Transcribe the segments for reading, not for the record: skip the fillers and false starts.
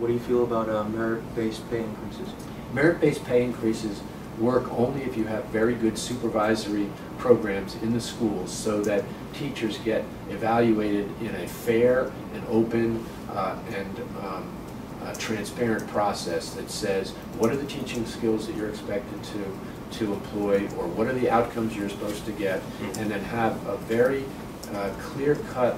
What do you feel about merit-based pay increases? Merit-based pay increases work only if you have very good supervisory programs in the schools so that teachers get evaluated in a fair and open transparent process that says what are the teaching skills that you're expected to employ, or what are the outcomes you're supposed to get, and then have a very clear-cut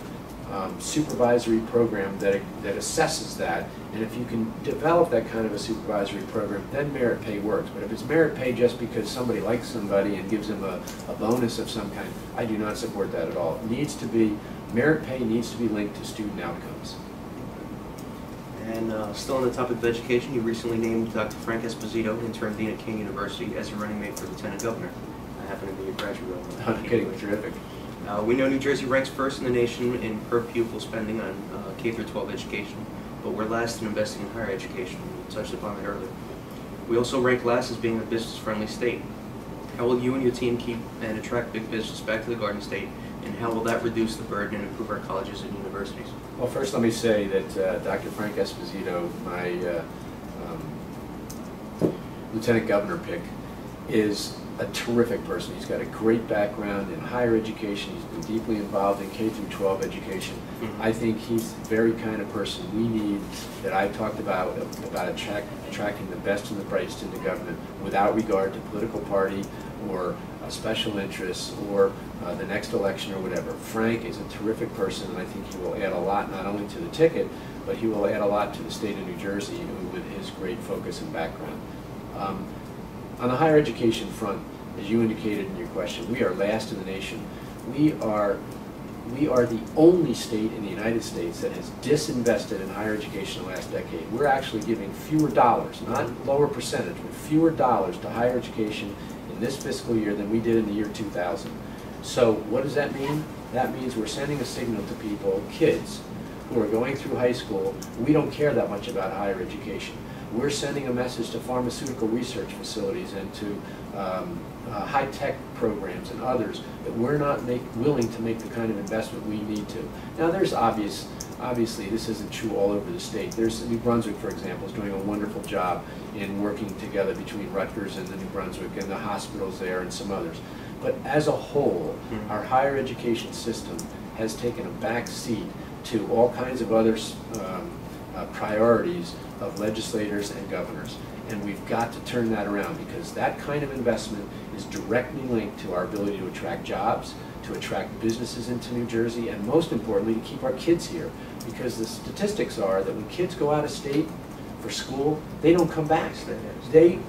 supervisory program that assesses that. And if you can develop that kind of a supervisory program, then merit pay works. But if it's merit pay just because somebody likes somebody and gives them a bonus of some kind, I do not support that at all. It needs to be, merit pay needs to be linked to student outcomes. And still on the topic of education, you recently named Dr. Frank Esposito, interim dean at King University, as your running mate for lieutenant governor. I happen to be a graduate of I'm kidding, it's terrific. We know New Jersey ranks first in the nation in per pupil spending on K-12 education, but we're last in investing in higher education. We touched upon it earlier. We also rank last as being a business-friendly state. How will you and your team keep and attract big business back to the Garden State, and how will that reduce the burden and improve our colleges and universities? Well, first let me say that Dr. Frank Esposito, my lieutenant governor pick, is a terrific person. He's got a great background in higher education. He's been deeply involved in K-12 education. I think he's the very kind of person we need, that I've talked about attracting the best and the brightest into government without regard to political party or special interests or the next election or whatever. Frank is a terrific person, and I think he will add a lot not only to the ticket, but he will add a lot to the state of New Jersey with his great focus and background. On the higher education front, as you indicated in your question, we are last in the nation. We are the only state in the United States that has disinvested in higher education in the last decade. We're actually giving fewer dollars, not lower percentage, but fewer dollars to higher education in this fiscal year than we did in the year 2000. So what does that mean? That means we're sending a signal to people, kids, who are going through high school, we don't care that much about higher education. We're sending a message to pharmaceutical research facilities and to high-tech programs and others that we're not willing to make the kind of investment we need to. Now there's obviously this isn't true all over the state. There's New Brunswick, for example, is doing a wonderful job in working together between Rutgers and the New Brunswick and the hospitals there and some others. But as a whole, our higher education system has taken a back seat to all kinds of other priorities of legislators and governors. And we've got to turn that around, because that kind of investment is directly linked to our ability to attract jobs, to attract businesses into New Jersey, and most importantly, to keep our kids here. Because the statistics are that when kids go out of state for school, they don't come back. They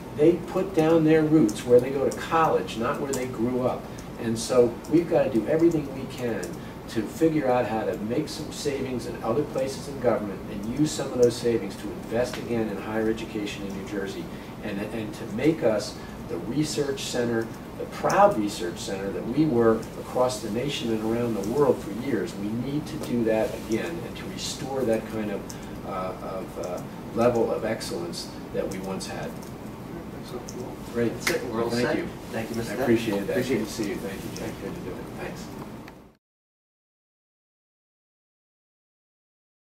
put down their roots where they go to college, not where they grew up. And so we've got to do everything we can to figure out how to make some savings in other places in government and use some of those savings to invest again in higher education in New Jersey, and to make us the research center, the proud research center that we were across the nation and around the world for years. We need to do that again and to restore that kind of level of excellence that we once had. Excellent. Great. That's it. We're all set. Thank you. Thank you, Mr. I appreciate that. Appreciate Good it. to see you. Thank you, Jack. Good to do it. Thanks.